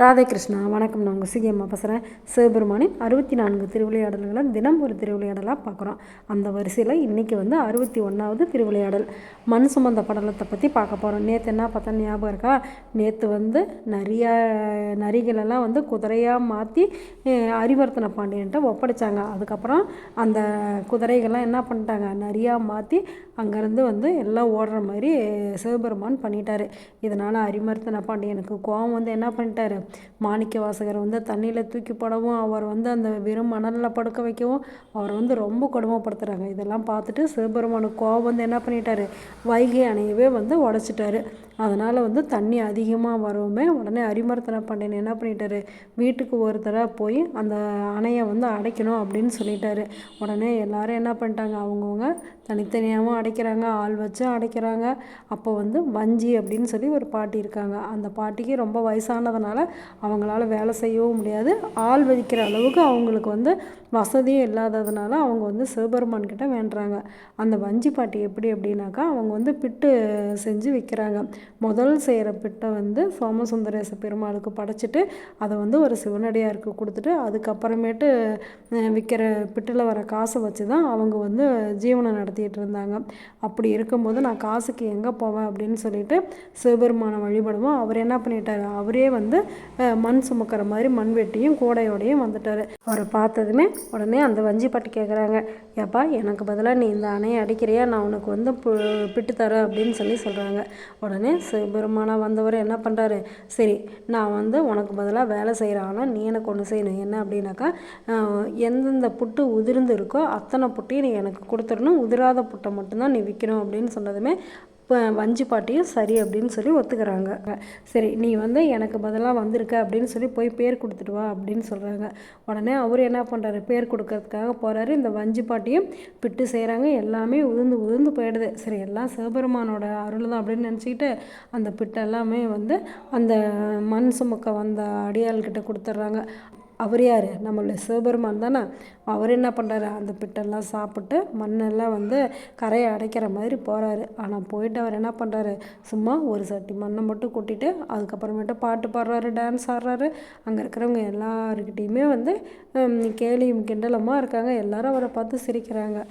ராதே கிருஷ்ணா. வணக்கம். நான் உங்கள் சிகியம்மா பேசுகிறேன். சிவபெருமானின் 64 திருவிளையாடல்களை தினம் ஒரு திருவிளையாடலாக பார்க்குறோம். அந்த வரிசையில் இன்றைக்கி 61வது திருவிளையாடல் மண் சுமந்த படலத்தை பற்றி பார்க்க போகிறோம். நேற்று என்ன பார்த்தா ஞாபகம் இருக்கா? நேற்று நரிகளெல்லாம் குதிரையாக மாற்றி அரிவர்த்தன பாண்டியன்ட்ட ஒப்படைச்சாங்க. அதுக்கப்புறம் அந்த குதிரைகள்லாம் என்ன பண்ணிட்டாங்க, நரியாக மாற்றி அங்கேருந்து எல்லாம் ஓடுற மாதிரி சிவபெருமான் பண்ணிட்டார். இதனால் அரிமர்த்தன பாண்டியனுக்கு கோபம் என்ன பண்ணிட்டாரு, மாணிக்க வாசகர் தண்ணியில் தூக்கி போடவும், அவர் அந்த வெறும் மணலில் படுக்க வைக்கவும் அவர் ரொம்ப கொடுமைப்படுத்துகிறாங்க. இதெல்லாம் பார்த்துட்டு சிவபெருமானுக்கு கோபம் என்ன பண்ணிட்டாரு, வைகை அணையவே உடச்சிட்டாரு. அதனால் தண்ணி அதிகமாக வரவுமே உடனே அரிமர்த்தன பாண்டியன் என்ன பண்ணிட்டாரு, வீட்டுக்கு ஒருத்தராக போய் அந்த அணையை அடைக்கணும் அப்படின்னு சொல்லிட்டாரு. உடனே எல்லாரும் என்ன பண்ணிட்டாங்க, அவங்கவுங்க தனித்தனியாகவும் அடைக்கிறாங்க, ஆள் வச்சு அடைக்கிறாங்க. அப்போ வஞ்சி அப்படின்னு சொல்லி ஒரு பாட்டி இருக்காங்க. அந்த பாட்டிக்கு ரொம்ப வயசானதுனால அவங்களால வேலை செய்யவும் முடியாது, ஆள் வைக்கிற அளவுக்கு அவங்களுக்கு வசதியும் இல்லாததுனால அவங்க சிவபெருமான் கிட்ட வேண்டுறாங்க. அந்த வஞ்சி பாட்டி எப்படி அப்படின்னாக்கா, அவங்க பிட்டு செஞ்சு விற்கிறாங்க. முதல் செய்கிற பிட்டை சோமசுந்தரேச பெருமாளுக்கு படைச்சிட்டு அதை ஒரு சிவனடியாருக்கு கொடுத்துட்டு அதுக்கப்புறமேட்டு விற்கிற பிட்டில் வர காசை வச்சு தான் அவங்க ஜீவனம் நடத்திட்டு இருந்தாங்க. அப்படி இருக்கும்போது நான் காசுக்கு எங்கே போவேன் அப்படின்னு சொல்லிட்டு சிவபெருமானை வழிபடுவோம். அவர் என்ன பண்ணிட்டாரு, அவரே மண் சுமக்கிற மாதிரி மண்வெட்டியும் கூடையோடையும் வந்துட்டார். அவரை பார்த்ததுமே உடனே அந்த வஞ்சி பாட்டி கேட்குறாங்க, ஏப்பா எனக்கு பதிலாக நீ இந்த அணையை அடிக்கிறியா, நான் உனக்கு பிட்டு தரேன் அப்படின்னு சொல்கிறாங்க. உடனே சிவபெருமானாக வந்தவர் என்ன பண்ணுறாரு, சரி நான் உனக்கு பதிலாக வேலை செய்கிறேன், ஆனால் நீ எனக்கு ஒன்று செய்யணும். என்ன அப்படின்னாக்கா, எந்தெந்த புட்டு உதிர்ந்து இருக்கோ அத்தனை புட்டையும் நீ எனக்கு கொடுத்துடணும், உதிராத புட்டை மட்டும்தான் நீ விற்கணும் அப்படின்னு சொன்னதுமே வஞ்சி பாட்டியும் சரி அப்படின்னு சொல்லி ஒத்துக்கிறாங்க. சரி நீ எனக்கு பதிலாக வந்திருக்க அப்படின்னு சொல்லி போய் பேர் கொடுத்துட்டு வா அப்படின்னு சொல்கிறாங்க. உடனே அவர் என்ன பண்ணுறாரு, பேர் கொடுக்கறதுக்காக போகிறாரு. இந்த வஞ்சி பாட்டியும் பிட்டு செய்கிறாங்க. எல்லாமே உதிர்ந்து போயிடுது. சரி எல்லாம் சிவபெருமானோட அருள் தான் அப்படின்னு நினச்சிக்கிட்டு அந்த பிட்டு எல்லாமே அந்த மண் சுமக்க வந்த அடியாள்கிட்ட கொடுத்துட்றாங்க. அவர் யார், நம்மளுடைய சிவபெருமான் தானே. அவர் என்ன பண்ணுறாரு, அந்த பிட்டெல்லாம் சாப்பிட்டு மண்ணெல்லாம் கரையை அடைக்கிற மாதிரி போகிறாரு. ஆனால் போயிட்டு அவர் என்ன பண்ணுறாரு, சும்மா ஒரு சட்டி மண்ணை மட்டும் கொட்டிட்டு அதுக்கப்புறமேட்டு பாட்டு பாடுறாரு, டான்ஸ் ஆடுறாரு. அங்கே இருக்கிறவங்க எல்லாருக்கிட்டேயுமே கேலியும் கிண்டலமாக இருக்காங்க. எல்லாரும் அவரை பார்த்து சிரிக்கிறாங்க.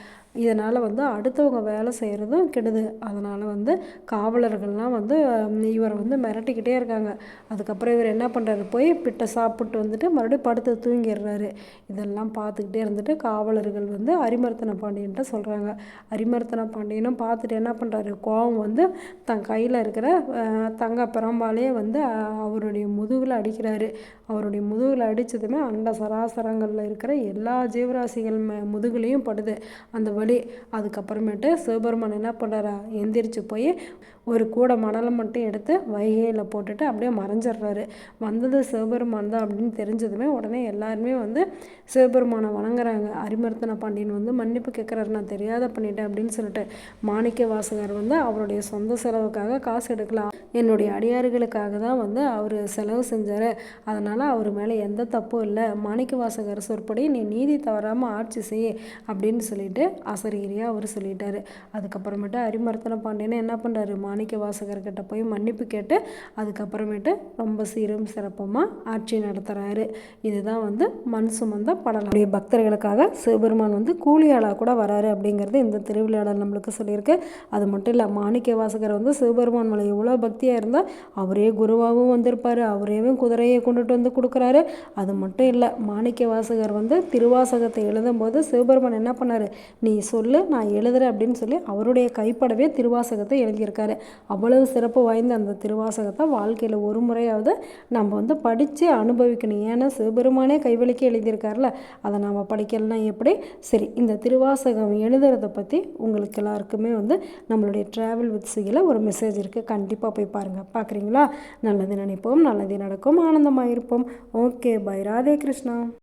இதனால் அடுத்தவங்க வேலை செய்கிறதும் கெடுது. அதனால் காவலர்கள்லாம் இவரை மிரட்டிக்கிட்டே இருக்காங்க. அதுக்கப்புறம் இவர் என்ன பண்ணுறாரு, போய் பிட்டை சாப்பிட்டு மறுபடியும் படுத்து தூங்கிடுறாரு. இதெல்லாம் பார்த்துக்கிட்டே இருந்துட்டு காவலர்கள் அரிமர்த்தன பாண்டியன்ட்ட சொல்கிறாங்க. அரிமர்த்தன பாண்டியனும் பார்த்துட்டு என்ன பண்ணுறாரு, கோவம் தன் கையில் இருக்கிற தங்க பிரம்பாலேயே அவருடைய முதுகில் அடிக்கிறாரு. அவருடைய முதுகில் அடித்ததுமே அண்ட சராசரங்களில் இருக்கிற எல்லா ஜீவராசிகள் முதுகுலையும் படுது அந்த வலி. அதுக்கப்புறமேட்டு சிவபெருமான் என்ன பண்ணுறாரா, எந்திரிச்சு போய் ஒரு கூடை மணலை மட்டும் எடுத்து வைகையில் போட்டுட்டு அப்படியே மறைஞ்சிடுறாரு. சிவபெருமான் தான் அப்படின்னு தெரிஞ்சதுமே உடனே எல்லாருமே சிவபெருமானை வணங்குறாங்க. அரிமர்த்தன பாண்டியன் மன்னிப்பு கேட்குறாரு, நான் தெரியாத பண்ணிட்டேன் அப்படின்னு சொல்லிட்டு. மாணிக்க வாசகர் அவருடைய சொந்த செலவுக்காக காசு எடுக்கலாம், என்னுடைய அடியார்களுக்காக தான் அவர் செலவு செஞ்சார், அதனால் அவர் மேலே எந்த தப்பும் இல்லை, மாணிக்க வாசகர் சொற்படி நீ நீதி தவறாமல் ஆட்சி செய் அப்படின்னு சொல்லிட்டு ஆசிரியரியாக அவர் சொல்லிட்டாரு. அதுக்கப்புறமேட்டு அரிமர்த்தன பாண்டியனை என்ன பண்ணுறாரு, மாணிக்க வாசகர்கிட்ட போய் மன்னிப்பு கேட்டு அதுக்கப்புறமேட்டு ரொம்ப சீரும் சிறப்பமாக ஆட்சி நடத்துகிறாரு. இதுதான் மண் சுமந்த படலம். பக்தர்களுக்காக சிவபெருமான் கூலியாளாக கூட வராரு அப்படிங்கிறது இந்த திருவிளையாடல் நம்மளுக்கு சொல்லியிருக்கு. அது மட்டும் இல்லை, மாணிக்க வாசகர் சிவபெருமான் மேலே எவ்வளோ பக்தியாக இருந்தால் அவரே குருவாகவும் வந்திருப்பார், அவரே குதிரையை கொண்டுட்டு கொடுக்குறாரு. அது மட்டும் இல்லை, மாணிக்க வாசகர் திருவாசகத்தை எழுதும்போது சிவபெருமான் என்ன பண்ணார், நீ சொல்லு நான் எழுதுறேன் அப்படின்னு சொல்லி அவருடைய கைப்படவே திருவாசகத்தை எழுதியிருக்காரு. அவ்வளவு சிறப்பு வாய்ந்த அந்த திருவாசகத்தை வாழ்க்கையில் ஒரு முறையாவது நம்ம படித்து அனுபவிக்கணும். ஏன்னா சிவபெருமானே கைவலிக்க எழுதியிருக்காருல, அதை நம்ம படிக்கலைன்னா எப்படி? சரி, இந்த திருவாசகம் எழுதுறதை பற்றி உங்களுக்கு எல்லாருக்குமே நம்மளுடைய ட்ராவல் வித் சிகில ஒரு மெசேஜ் இருக்குது, கண்டிப்பாக போய் பாருங்கள். பார்க்குறீங்களா? நல்லது நினைப்போம், நல்லது நடக்கும், ஆனந்தமாக இருப்போம். Okay, bye. ராதே கிருஷ்ணா.